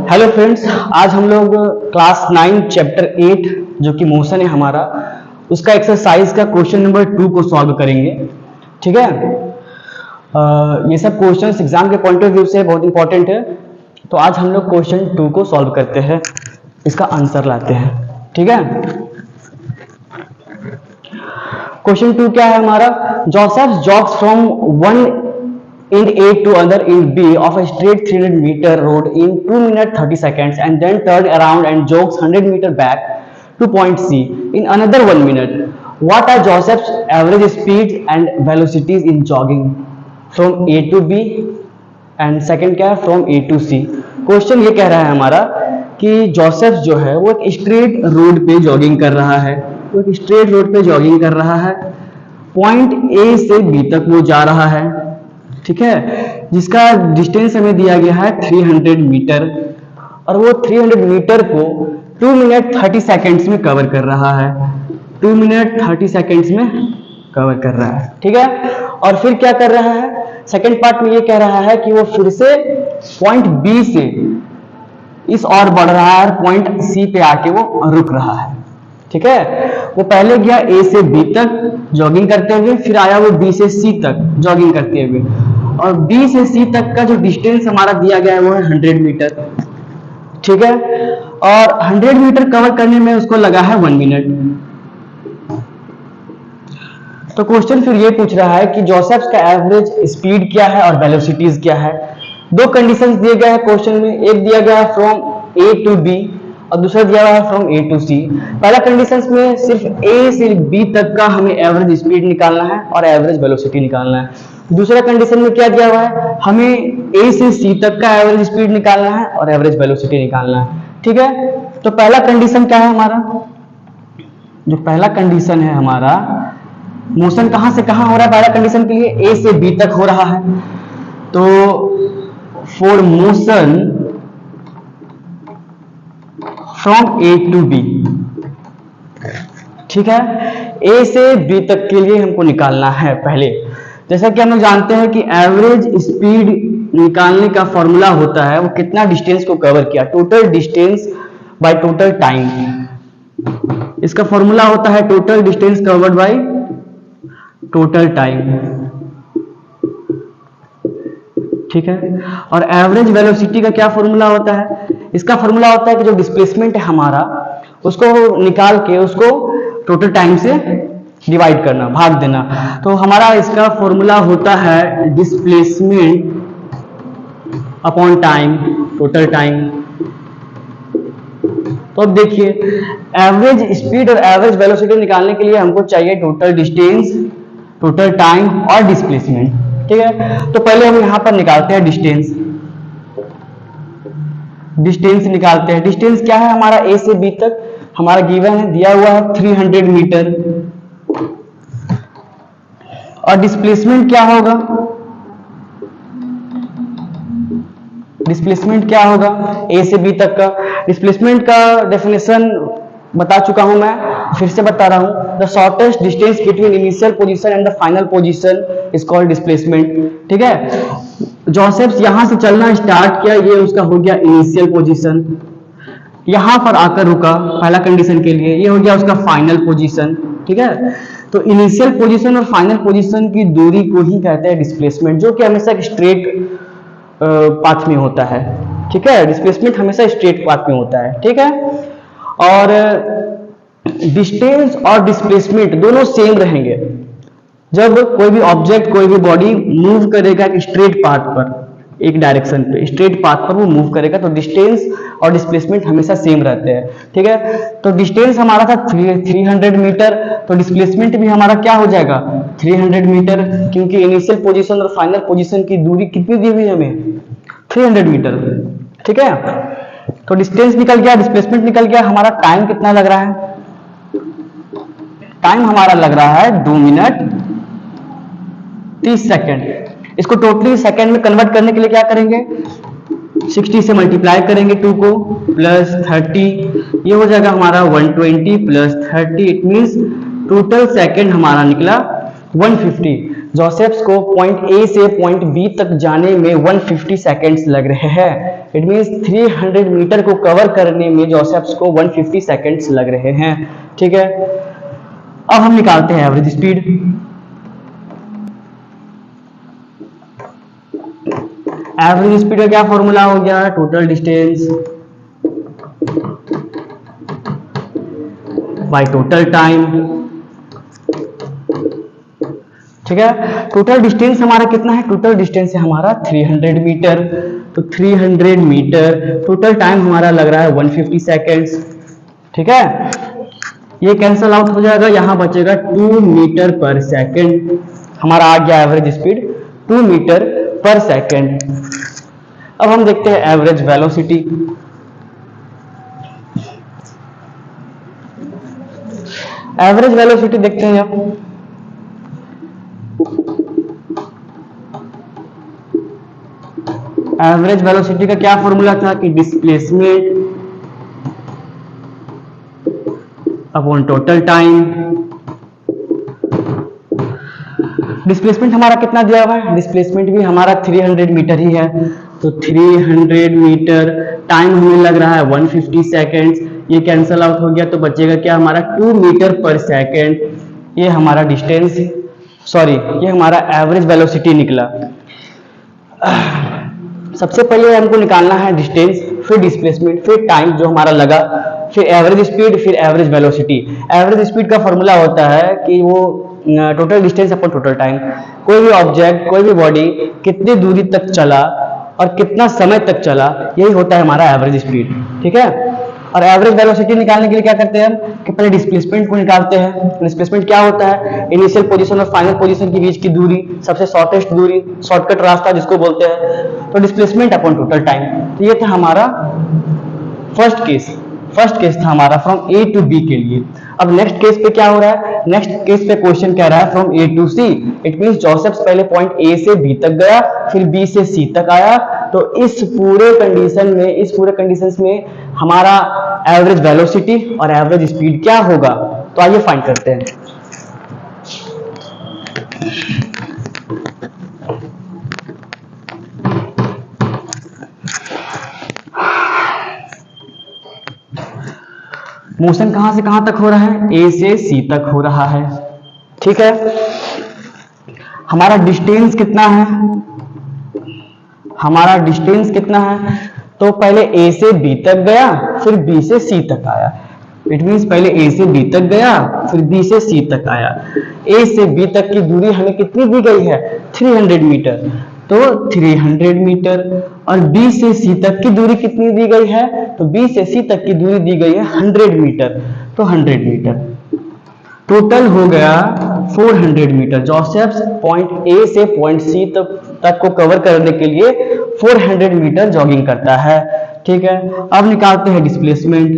Hello friends, आज हम लोग क्लास 9 चैप्टर 8 जो कि मोशन है हमारा, उसका एक्सरसाइज का क्वेश्चन नंबर 2 को सॉल्व करेंगे। ठीक है। ये सब क्वेश्चंस एग्जाम के पॉइंट ऑफ व्यू से बहुत इंपॉर्टेंट है, तो आज हम लोग क्वेश्चन 2 को सॉल्व करते हैं, इसका आंसर लाते हैं। ठीक है। क्वेश्चन 2 क्या है हमारा? Joseph जॉग्स from one end A to other end B of a straight 300 meter road in 2 minutes 30 seconds and then turn around and jogs 100 meter back to point C in another 1 minute. What are Joseph's average speeds and velocities in jogging from A to B and second क्या है from A to C? Question ये कह रहा है हमारा कि Joseph जो है वो एक स्ट्रेट रोड पे जॉगिंग कर रहा है, वो एक स्ट्रेट रोड पे जॉगिंग कर रहा है, पॉइंट A से B तक वो जा रहा है। ठीक है, जिसका डिस्टेंस हमें दिया गया है 300 मीटर और वो 300 मीटर को 2 मिनट 30 सेकेंड्स में कवर कर रहा है, 2 मिनट 30 सेकेंड्स में कवर कर रहा है। ठीक है। और फिर क्या कर रहा है? सेकंड पार्ट में ये कह रहा है कि वो फिर से पॉइंट बी से इस और बढ़ रहा है, पॉइंट सी पे आके वो रुक रहा है। ठीक है। वो पहले गया ए से बी तक जॉगिंग करते हुए, फिर आया वो बी से सी तक जॉगिंग करते हुए, और बी से सी तक का जो डिस्टेंस हमारा दिया गया है वो है 100 मीटर। ठीक है। और 100 मीटर कवर करने में उसको लगा है 1 मिनट। तो क्वेश्चन फिर ये पूछ रहा है कि जोसेफ का एवरेज स्पीड क्या है और वेलोसिटीज क्या है। दो कंडीशंस दिए गए हैं क्वेश्चन में, एक दिया गया है फ्रॉम ए टू बी और दूसरा दिया हुआ है फ्रॉम ए टू सी। पहला कंडीशंस में सिर्फ ए से बी तक का हमें एवरेज स्पीड निकालना है और एवरेज वेलोसिटी निकालना है। दूसरा कंडीशन में क्या दिया हुआ है? हमें ए से सी तक का एवरेज स्पीड निकालना है और एवरेज वेलोसिटी निकालना है। ठीक है। तो पहला कंडीशन क्या है हमारा? जो पहला कंडीशन है हमारा, मोशन कहां से कहां हो रहा है? पहला कंडीशन के लिए ए से बी तक हो रहा है, तो for motion from A to B. ठीक है। ए से बी तक के लिए हमको निकालना है पहले। जैसा कि हम लोग जानते हैं कि एवरेज स्पीड निकालने का फॉर्मूला होता है वो कितना डिस्टेंस को कवर किया, total distance by total time. इसका फॉर्मूला होता है total distance covered by total time. ठीक है। और एवरेज वेलोसिटी का क्या फॉर्मूला होता है? इसका फॉर्मूला होता है कि जो डिस्प्लेसमेंट है हमारा उसको निकाल के उसको टोटल टाइम से डिवाइड करना, भाग देना। तो हमारा इसका फॉर्मूला होता है displacement upon time, total time. तो अब देखिए, एवरेज स्पीड और एवरेज वेलोसिटी निकालने के लिए हमको चाहिए टोटल डिस्टेंस, टोटल टाइम और डिस्प्लेसमेंट। ठीक है। तो पहले हम यहां पर निकालते हैं डिस्टेंस। डिस्टेंस निकालते हैं। डिस्टेंस क्या है हमारा? ए से बी तक हमारा गिवन है, दिया हुआ है 300 मीटर। और डिस्प्लेसमेंट क्या होगा? डिस्प्लेसमेंट क्या होगा ए से बी तक का? डिस्प्लेसमेंट का डेफिनेशन बता चुका हूं मैं, फिर से बता रहा हूं। The shortest distance between initial position and the final position is called displacement. ठीक है। जोसेफ यहां से चलना स्टार्ट किया, ये उसका हो गया इनिशियल पोजीशन, यहां पर आकर रुका पहला कंडीशन के लिए, ये हो गया उसका फाइनल पोजीशन। ठीक है। तो इनिशियल पोजीशन और फाइनल पोजीशन की दूरी को ही कहते हैं डिस्प्लेसमेंट, जो कि हमेशा स्ट्रेट पाथ में होता है। ठीक है। डिस्प्लेसमेंट हमेशा स्ट्रेट पाथ में होता है। ठीक है। और डिस्टेंस और डिस्प्लेसमेंट दोनों सेम रहेंगे। जब कोई भी ऑब्जेक्ट, कोई भी बॉडी मूव करेगा एक स्ट्रेट पाथ पर, एक डायरेक्शन पे स्ट्रेट पाथ पर वो मूव करेगा, तो डिस्टेंस और डिस्प्लेसमेंट हमेशा सेम रहते हैं। ठीक है। तो डिस्टेंस हमारा था 300 मीटर, तो डिस्प्लेसमेंट भी हमारा क्या हो जाएगा? 300 मीटर, क्योंकि इनिशियल पोजीशन और फाइनल पोजीशन की दूरी कितनी दी हुई है हमें? 300 मीटर। ठीक है। तो डिस्टेंस निकल गया, डिस्प्लेसमेंट निकल गया। हमारा टाइम कितना लग रहा है? टाइम हमारा लग रहा है 2 मिनट 30 सेकेंड। इसको टोटली सेकेंड में कन्वर्ट करने के लिए क्या करेंगे? 60 से मल्टीप्लाई करेंगे 2 को, प्लस 30, ये हो जाएगा हमारा 120 plus 30, it means total second हमारा निकला 150। जोसेफ्स को पॉइंट ए से पॉइंट बी तक जाने में 150 सेकेंड्स लग रहे हैं। इट मीन्स 300 मीटर को कवर करने में जोसेफ्स को 150 सेकेंड्स लग रहे हैं। ठीक है, अब हम निकालते हैं एवरेज स्पीड। एवरेज स्पीड का क्या फॉर्मूला हो गया, total distance by total time. ठीक है, टोटल डिस्टेंस हमारा कितना है, टोटल डिस्टेंस है हमारा 300 मीटर, तो 300 मीटर, टोटल टाइम हमारा लग रहा है 150 सेकेंड्स। ठीक है, ये कैंसल आउट हो जाएगा, यहां बचेगा 2 मीटर पर सेकेंड। हमारा आ गया एवरेज स्पीड 2 मीटर पर सेकेंड। अब हम देखते हैं एवरेज वेलोसिटी। एवरेज वेलोसिटी देखते हैं अब। एवरेज वेलोसिटी का क्या फॉर्मूला था कि displacement upon total time. Displacement हमारा कितना दिया हुआ है, डिस्प्लेसमेंट भी हमारा 300 मीटर ही है, तो 300 मीटर, टाइम हमें लग रहा है 150 सेकेंड्स। ये कैंसल आउट हो गया तो बचेगा क्या हमारा 2 मीटर पर सेकेंड। ये हमारा डिस्टेंस, सॉरी ये हमारा एवरेज वेलोसिटी निकला। सबसे पहले हमको निकालना है डिस्टेंस, फिर डिस्प्लेसमेंट, फिर टाइम जो हमारा लगा, फिर एवरेज स्पीड, फिर एवरेज वेलोसिटी। एवरेज स्पीड का फॉर्मूला होता है कि वो total distance upon total time. कोई भी ऑब्जेक्ट, कोई भी बॉडी कितनी दूरी तक चला और कितना समय तक चला, यही होता है हमारा एवरेज स्पीड। ठीक है, और एवरेज वेलोसिटी निकालने के लिए क्या करते हैं हम कि पहले डिस्प्लेसमेंट को निकालते हैं। डिस्प्लेसमेंट क्या होता है, इनिशियल पोजीशन और फाइनल पोजीशन के बीच की दूरी, सबसे शॉर्टेस्ट दूरी, शॉर्टकट रास्ता जिसको बोलते हैं। तो डिस्प्लेसमेंट अपॉन टोटल टाइम, तो ये था हमारा फर्स्ट केस था हमारा फ्रॉम ए टू बी के लिए। अब नेक्स्ट केस पे क्या हो रहा है, नेक्स्ट केस पे क्वेश्चन कह रहा है from A to C. It means Joseph's पहले पॉइंट ए से बी तक गया, फिर बी से सी तक आया। तो इस पूरे कंडीशंस में हमारा एवरेज वेलोसिटी और एवरेज स्पीड क्या होगा, तो आइए फाइंड करते हैं। मोशन कहां से कहां तक हो रहा है, ए से सी तक हो रहा है। ठीक है, हमारा डिस्टेंस कितना है, हमारा डिस्टेंस कितना है, तो पहले ए से बी तक गया, फिर बी से सी तक आया। इट मींस पहले ए से बी तक गया, फिर बी से सी तक आया। ए से बी तक की दूरी हमें कितनी दी गई है, 300 मीटर, तो 300 मीटर। और बी से सी तक की दूरी कितनी दी गई है, तो बी से सी तक की दूरी दी गई है 100 मीटर, तो 100 मीटर। टोटल हो गया 400 मीटर। जोसेफ्स पॉइंट ए से पॉइंट सी तक को कवर करने के लिए 400 मीटर जॉगिंग करता है। ठीक है, अब निकालते हैं डिस्प्लेसमेंट।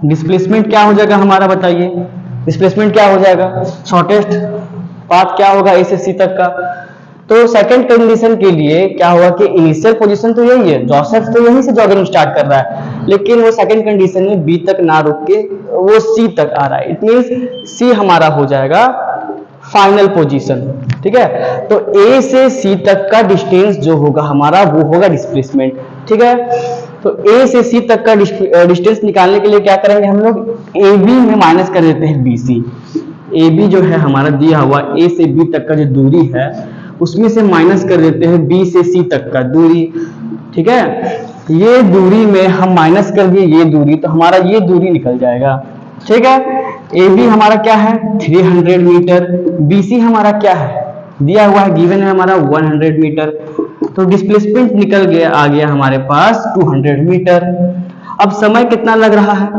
डिस्प्लेसमेंट क्या हो जाएगा हमारा, बताइए डिस्प्लेसमेंट क्या हो जाएगा, शॉर्टेस्ट पाथ क्या होगा ए से सी तक का। तो सेकंड कंडीशन के लिए क्या होगा कि इनिशियल पोजीशन तो यही है, जोसेफ तो यहीं से जॉगिंग स्टार्ट कर रहा है, लेकिन वो सेकंड कंडीशन में बी तक ना रुक के वो सी तक आ रहा है। इट मींस सी हमारा हो जाएगा फाइनल पोजीशन। ठीक है, तो ए से सी तक का डिस्टेंस जो होगा हमारा वो होगा डिस्प्लेसमेंट। ठीक है, तो ए से सी तक का डिस्टेंस निकालने के लिए क्या करेंगे हम लोग, ए बी में माइनस कर देते हैं बी सी। ए बी जो है हमारा दिया हुआ ए से बी तक का जो दूरी है उसमें से माइनस कर देते हैं बी से सी तक का दूरी। ठीक है, ये दूरी में हम माइनस कर दिए ये दूरी, तो हमारा ये दूरी निकल जाएगा। ठीक है, ए बी हमारा क्या है 300 मीटर, बी सी हमारा क्या है दिया हुआ है, गिवन है हमारा 100 मीटर। तो डिस्प्लेसमेंट निकल गया, आ गया हमारे पास 200 मीटर। अब समय कितना लग रहा है,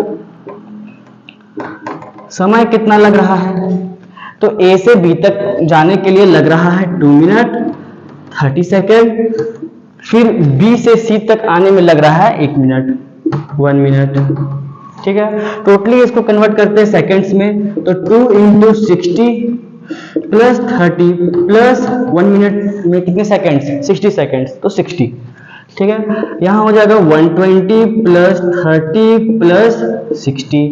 समय कितना लग रहा है, तो ए से बी तक जाने के लिए लग रहा है 2 मिनट 30 सेकेंड, फिर बी से सी तक आने में लग रहा है 1 मिनट 1 मिनट। ठीक है, टोटली इसको कन्वर्ट करते हैं सेकेंड्स में, तो 2 × 60 प्लस 30 प्लस 1 मिनट में कितने सेकेंड्स, 60 सेकेंड्स, तो 60। ठीक है, यहां हो जाएगा 120 प्लस 30 प्लस 60,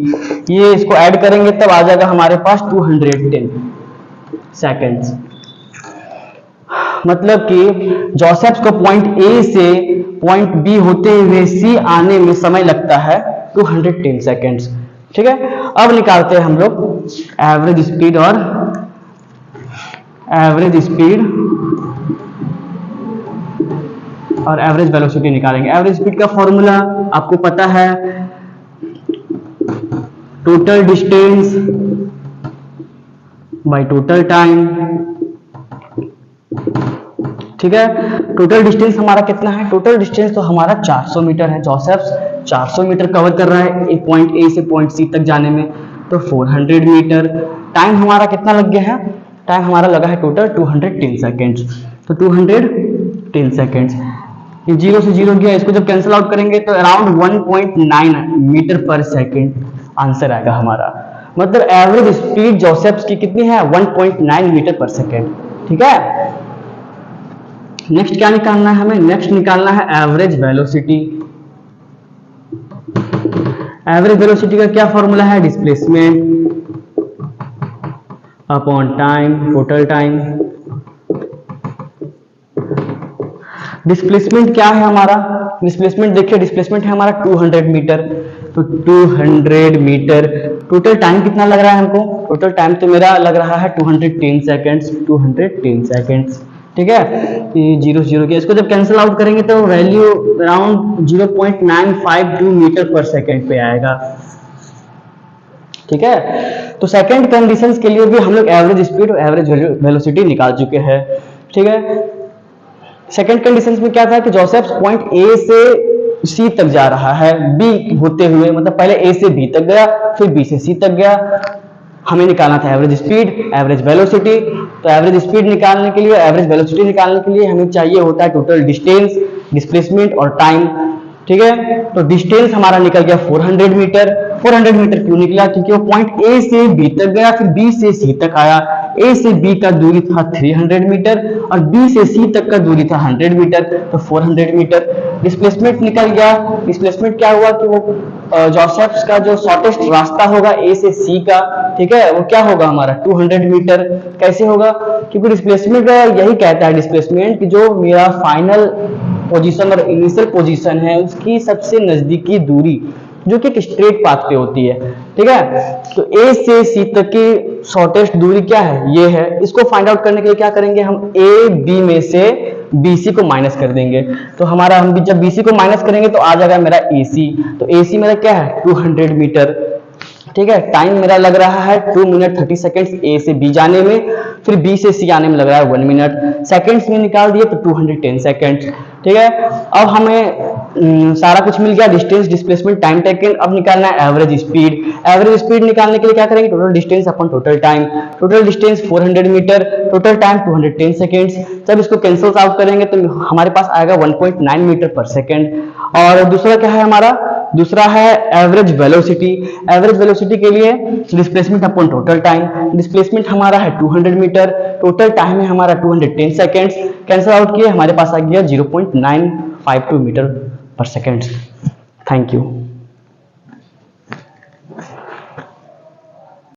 ये इसको ऐड करेंगे तब आ जाएगा हमारे पास 210। सेकेंड्स। मतलब कि जोसेफ्स को पॉइंट ए से पॉइंट बी होते हुए सी आने में समय लगता है 210 सेकेंड्स। ठीक है, अब निकालते हैं हम लोग एवरेज स्पीड और एवरेज वेलोसिटी निकालेंगे। एवरेज स्पीड का फॉर्मूला आपको पता है, total distance by total time. ठीक है, टोटल डिस्टेंस हमारा कितना है? टोटल डिस्टेंस तो हमारा 400 मीटर है। जोसेफ्स 400 मीटर कवर कर रहा है पॉइंट ए से पॉइंट सी तक जाने में, तो 400 मीटर। टाइम हमारा कितना लग गया है? टाइम हमारा लगा है टोटल 210 सेकेंड्स। तो 210 सेकेंड्स, ये 0 से 0 गया, इसको जब कैंसिल आउट करेंगे तो अराउंड 1.9 मीटर पर सेकेंड आंसर आएगा हमारा। मतलब एवरेज स्पीड जोसेफ्स की कितनी है? 1.9 मीटर पर सेकेंड। ठीक है, नेक्स्ट क्या निकालना है हमें? नेक्स्ट निकालना है एवरेज वेलोसिटी। एवरेज वेलोसिटी का क्या फॉर्मूला है? Displacement upon time, total time. Displacement क्या है हमारा? डिस्प्लेसमेंट देखिए, डिस्प्लेसमेंट है हमारा 200 मीटर, तो 200 मीटर। टोटल टाइम कितना लग रहा है हमको? टोटल टाइम तो मेरा लग रहा है 210 सेकेंड्स, 210 सेकेंड्स। ठीक है, 0 0 के, इसको जब कैंसिल आउट करेंगे तो वैल्यू अराउंड 0.952 मीटर पर सेकेंड पे आएगा। ठीक है, तो सेकेंड कंडीशंस के लिए भी हम लोग एवरेज स्पीड और एवरेज वेलोसिटी निकाल चुके हैं। ठीक है, सेकेंड कंडीशंस में क्या था कि जोसेफ्स पॉइंट ए से सी तक जा रहा है बी होते हुए, मतलब पहले ए से बी तक गया, फिर बी से सी तक गया। हमें निकालना था एवरेज स्पीड, एवरेज वेलोसिटी। तो एवरेज स्पीड निकालने के लिए, एवरेज वेलोसिटी निकालने के लिए हमें चाहिए होता है टोटल डिस्टेंस, डिस्प्लेसमेंट और टाइम। ठीक है, तो डिस्टेंस हमारा निकल गया 400 मीटर। 400 मीटर क्यों निकला? क्योंकि वो पॉइंट ए से बी तक गया, फिर बी से सी तक आया। ए से बी का दूरी था 300 मीटर और बी से सी तक का दूरी था 100 मीटर, तो 400 मीटर। डिस्प्लेसमेंट निकल गया। डिस्प्लेसमेंट क्या हुआ कि वो जोसेफ्स का जो शॉर्टेस्ट रास्ता होगा ए से सी का, ठीक है, वो क्या होगा हमारा 200 मीटर। कैसे होगा? क्योंकि डिस्प्लेसमेंट यही कहता है, डिस्प्लेसमेंट कि जो मेरा फाइनल पोजीशन और इनिशियल पोजीशन है उसकी सबसे नजदीकी दूरी, जो कि एक स्ट्रेट पाथ पे होती है। ठीक है, तो ए से सी तक की शॉर्टेस्ट दूरी क्या है? ये है। इसको फाइंड आउट करने के लिए क्या करेंगे? हम ए बी में से BC को माइनस कर देंगे, तो हमारा, हम जब BC को माइनस करेंगे तो आ जाएगा मेरा AC। तो AC मेरा क्या है? 200 मीटर। ठीक है, टाइम मेरा लग रहा है 2 मिनट 30 सेकेंड्स ए से बी जाने में, फिर बी से सी आने में लग रहा है 1 मिनट। सेकेंड्स में निकाल दिए तो 210 सेकेंड्स। ठीक है, अब हमें सारा कुछ मिल गया, डिस्टेंस, डिस्प्लेसमेंट, टाइम टेकन। अब निकालना है एवरेज स्पीड। एवरेज स्पीड निकालने के लिए क्या करेंगे? Total distance upon total time. Total distance 400 metre, total time 210 seconds. जब इसको कैंसिल आउट करेंगे तो हमारे पास आएगा 1.9 मीटर पर सेकेंड। और दूसरा क्या है हमारा? दूसरा है एवरेज वेलोसिटी। एवरेज वेलोसिटी के लिए displacement upon total time. Displacement हमारा है 200 मीटर, टोटल टाइम है हमारा 210 सेकेंड्स। कैंसिल आउट किए, हमारे पास आ गया 0.952 मीटर पर सेकेंड। Thank you.